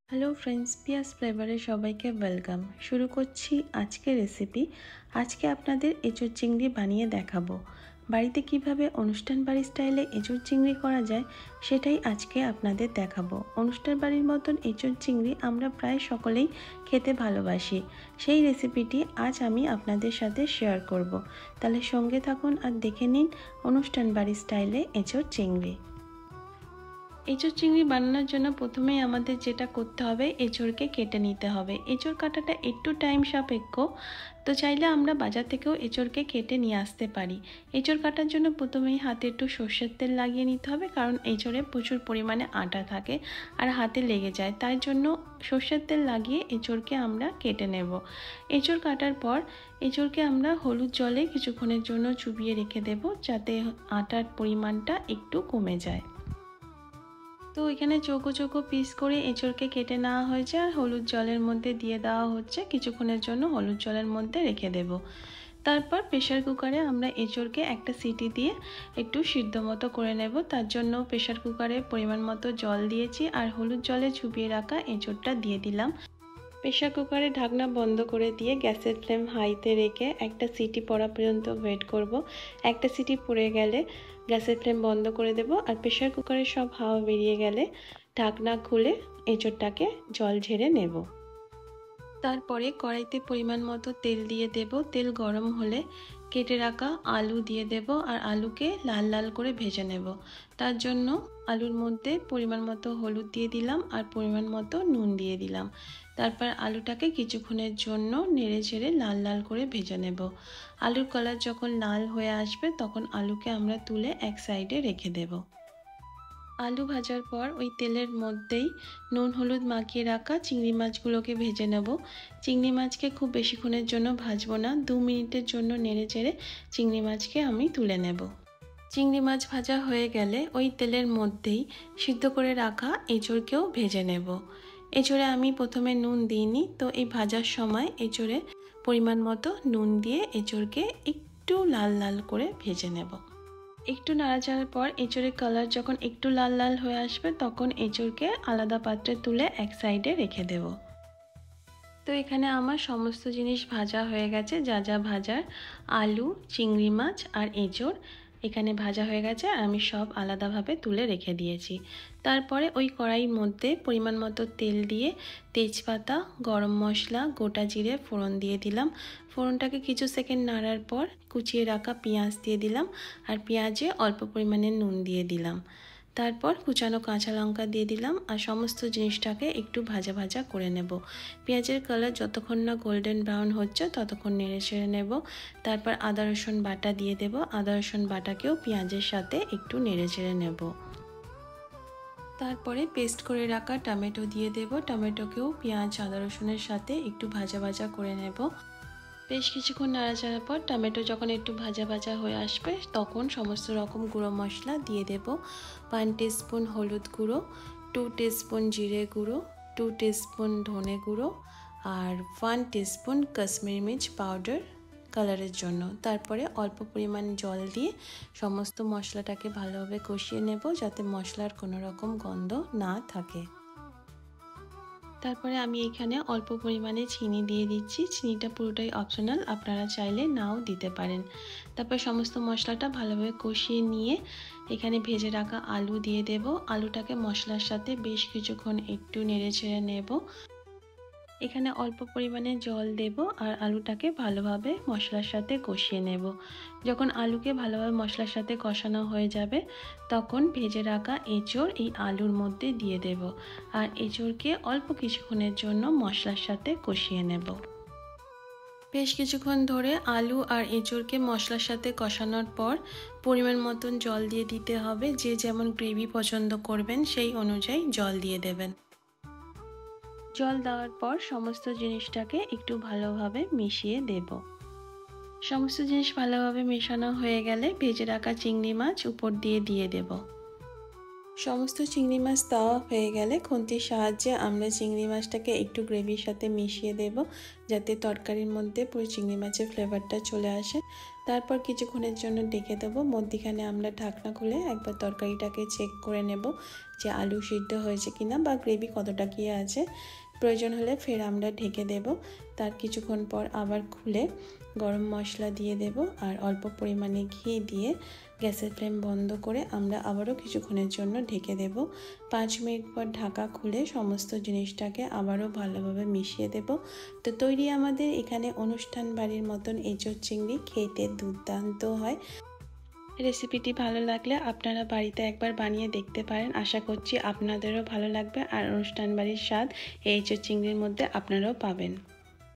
Hello friends, পিয়াস ফ্লেভারে সবাইকে welcome. শুরু করছি আজকের রেসিপি। আজকে আপনাদের এঁচোড় চিংড়ি বানিয়ে দেখাবো। বাড়িতে কিভাবে অনুষ্ঠান বাড়ির স্টাইলে এঁচোড় চিংড়ি করা যায় সেটাই আজকে আপনাদের দেখাবো। অনুষ্ঠান বাড়ির মতন এঁচোড় চিংড়ি আমরা প্রায় সকলেই খেতে ভালোবাসি। সেই রেসিপিটি আজ আমি আপনাদের সাথে শেয়ার করব। তাহলে সঙ্গে থাকুন আর দেখে নিন অনুষ্ঠান বাড়ির স্টাইলে এঁচোড় চিংড়ি। এঁচোড় চিংড়ি বানানোর জন্য প্রথমেই আমাদের যেটা করতে হবে, এঁচোড়কে কেটে নিতে হবে। এঁচোড় কাটাটা একটু টাইম সাপেক্ষ, তো চাইলে আমরা বাজার থেকেও এঁচোড়কে কেটে নিয়ে আসতে পারি। এঁচোড় কাটার জন্য প্রথমেই হাতে একটু সর্ষের তেল লাগিয়ে নিতে হবে, কারণ এঁচোড়ে প্রচুর পরিমাণে আটা থাকে আর হাতে লেগে যায়। তাই জন্য সর্ষের তেল লাগিয়ে এঁচোড়কে আমরা কেটে নেব। এঁচোড় কাটার পর এঁচোড়কে আমরা হলুদ জলে কিছুক্ষণের জন্য চুবিয়ে রেখে দেব, যাতে আটার পরিমাণটা একটু কমে যায়। তো এখানে চৌকো চৌকো পিস করে এঁচোড়কে কেটে নেওয়া হয়েছে আর হলুদ জলের মধ্যে দিয়ে দেওয়া হচ্ছে। কিছুক্ষণের জন্য হলুদ জলের মধ্যে রেখে দেব। তারপর প্রেশার কুকারে আমরা এঁচোড়কে একটা সিটি দিয়ে একটু সিদ্ধ মতো করে নেব। তার জন্য প্রেশার কুকারে পরিমাণ মতো জল দিয়েছি আর হলুদ জলে চুবিয়ে রাখা এঁচোড়টা দিয়ে দিলাম। প্রেশার কুকারে ঢাকনা বন্ধ করে দিয়ে গ্যাসের ফ্লেম হাইতে রেখে একটা সিটি পড়া পর্যন্ত ওয়েট করব। একটা সিটি পড়ে গেলে গ্যাসের ফ্লেম বন্ধ করে দেব আর প্রেশার কুকারের সব হাওয়া বেরিয়ে গেলে ঢাকনা খুলে এঁচোড়টাকে জল ঝেড়ে নেব। তারপরে কড়াইতে পরিমাণ মতো তেল দিয়ে দেব। তেল গরম হলে কেটে রাখা আলু দিয়ে দেব আর আলুকে লাল লাল করে ভেজে নেব। তার জন্য আলুর মধ্যে পরিমাণ মতো হলুদ দিয়ে দিলাম আর পরিমাণ মতো নুন দিয়ে দিলাম। তারপর আলুটাকে কিছুক্ষণের জন্য নেড়ে চেড়ে লাল লাল করে ভেজে নেব। আলুর কালার যখন লাল হয়ে আসবে তখন আলুকে আমরা তুলে এক সাইডে রেখে দেব। আলু ভাজার পর ওই তেলের মধ্যেই নুন হলুদ মাখিয়ে রাখা চিংড়ি মাছগুলোকে ভেজে নেব। চিংড়ি মাছকে খুব বেশিক্ষণের জন্য ভাজবো না, 2 মিনিটের জন্য নেড়ে চেড়ে চিংড়ি মাছকে আমি তুলে নেব। চিংড়ি মাছ ভাজা হয়ে গেলে ওই তেলের মধ্যেই সিদ্ধ করে রাখা এঁচোড়কেও ভেজে নেব। এঁচোড়ে আমি প্রথমে নুন দিইনি, তো এই ভাজার সময় এঁচোড়ে পরিমাণ মতো নুন দিয়ে এঁচোড়কে একটু লাল লাল করে ভেজে নেব। একটু নাড়াচাড়ার পর এঁচোড়ের কালার যখন একটু লাল লাল হয়ে আসবে তখন এঁচোড়কে আলাদা পাত্রে তুলে এক সাইডে রেখে দেব। তো এখানে আমার সমস্ত জিনিস ভাজা হয়ে গেছে, যা যা ভাজার আলু, চিংড়ি মাছ আর এঁচোড় এখানে ভাজা হয়ে গেছে আর আমি সব আলাদাভাবে তুলে রেখে দিয়েছি। তারপরে ওই কড়াইয়ের মধ্যে পরিমাণ মতো তেল দিয়ে তেজপাতা, গরম মশলা, গোটা জিরে ফোড়ন দিয়ে দিলাম। ফোড়নটাকে কিছু সেকেন্ড নাড়ার পর কুচিয়ে রাখা পেঁয়াজ দিয়ে দিলাম আর পেঁয়াজে অল্প পরিমাণে নুন দিয়ে দিলাম। তারপর কুচানো কাঁচা লঙ্কা দিয়ে দিলাম আর সমস্ত জিনিসটাকে একটু ভাজা ভাজা করে নেব। পেঁয়াজের কালার যতক্ষণ না গোল্ডেন ব্রাউন হচ্ছে ততক্ষণ নেড়ে ছেড়ে নেব। তারপর আদা রসুন বাটা দিয়ে দেব। আদা রসুন বাটাকেও পেঁয়াজের সাথে একটু নেড়ে ছেড়ে নেব। তারপরে পেস্ট করে রাখা টমেটো দিয়ে দেব। টমেটোকেও পেঁয়াজ আদা রসুনের সাথে একটু ভাজা ভাজা করে নেব। বেশ কিছুক্ষণ নাড়াচাড়ার পর টমেটো যখন একটু ভাজা ভাজা হয়ে আসবে তখন সমস্ত রকম গুঁড়ো মশলা দিয়ে দেব। 1 টিস্পুন হলুদ গুঁড়ো, 2 টিস্পুন জিরে গুঁড়ো, 2 টিস্পুন ধনে গুঁড়ো আর 1 টিস্পুন কাশ্মীরি মির্চ পাউডার কালারের জন্য। তারপরে অল্প পরিমাণ জল দিয়ে সমস্ত মশলাটাকে ভালোভাবে কষিয়ে নেব, যাতে মশলার কোনো রকম গন্ধ না থাকে। তারপরে আমি এখানে অল্প পরিমাণে চিনি দিয়ে দিচ্ছি। চিনিটা পুরোটাই অপশনাল, আপনারা চাইলে নাও দিতে পারেন। তারপর সমস্ত মশলাটা ভালোভাবে কষিয়ে নিয়ে এখানে ভেজে রাখা আলু দিয়ে দেব। আলুটাকে মশলার সাথে বেশ কিছুক্ষণ একটু নেড়ে ছেড়ে নেব। এখানে অল্প পরিমাণে জল দেব আর আলুটাকে ভালোভাবে মশলার সাথে কষিয়ে নেব। যখন আলুকে ভালোভাবে মশলার সাথে কষানো হয়ে যাবে তখন ভেজে রাখা এঁচোড় এই আলুর মধ্যে দিয়ে দেব আর এঁচোড়কে অল্প কিছুক্ষণের জন্য মশলার সাথে কষিয়ে নেব। বেশ কিছুক্ষণ ধরে আলু আর এঁচোড়কে মশলার সাথে কষানোর পর পরিমাণ মতন জল দিয়ে দিতে হবে। যে যেমন গ্রেভি পছন্দ করবেন সেই অনুযায়ী জল দিয়ে দেবেন। জল দেওয়ার পর সমস্ত জিনিসটাকে একটু ভালোভাবে মিশিয়ে দেব। সমস্ত জিনিস ভালোভাবে মেশানো হয়ে গেলে ভেজে রাখা চিংড়ি মাছ উপর দিয়ে দেব। সমস্ত চিংড়ি মাছ দেওয়া হয়ে গেলে খুন্তির সাহায্যে আমরা চিংড়ি মাছটাকে একটু গ্রেভির সাথে মিশিয়ে দেব, যাতে তরকারির মধ্যে পুরো চিংড়ি মাছের ফ্লেভারটা চলে আসে। তারপর কিছুক্ষণের জন্য ডেকে দেবো। মধ্যিখানে আমরা ঢাকনা খুলে একবার তরকারিটাকে চেক করে নেব যে আলু সিদ্ধ হয়েছে কিনা বা গ্রেভি কতটা কি আছে। প্রয়োজন হলে ফের আমরা ঢেকে দেব। তার কিছুক্ষণ পর আবার খুলে গরম মশলা দিয়ে দেব আর অল্প পরিমাণে ঘি দিয়ে গ্যাসের ফ্লেম বন্ধ করে আমরা আবারও কিছুক্ষণের জন্য ঢেকে দেব। 5 মিনিট পর ঢাকা খুলে সমস্ত জিনিসটাকে আবারও ভালোভাবে মিশিয়ে দেব। তো তৈরি আমাদের এখানে অনুষ্ঠান বাড়ির মতন এঁচোড় চিংড়ি, খেতে দুর্দান্ত হয়। রেসিপিটি ভালো লাগলে আপনারা বাড়িতে একবার বানিয়ে দেখতে পারেন। আশা করছি আপনাদেরও ভালো লাগবে আর অনুষ্ঠান বাড়ির স্বাদ এই এঁচোড় চিংড়ির মধ্যে আপনারাও পাবেন।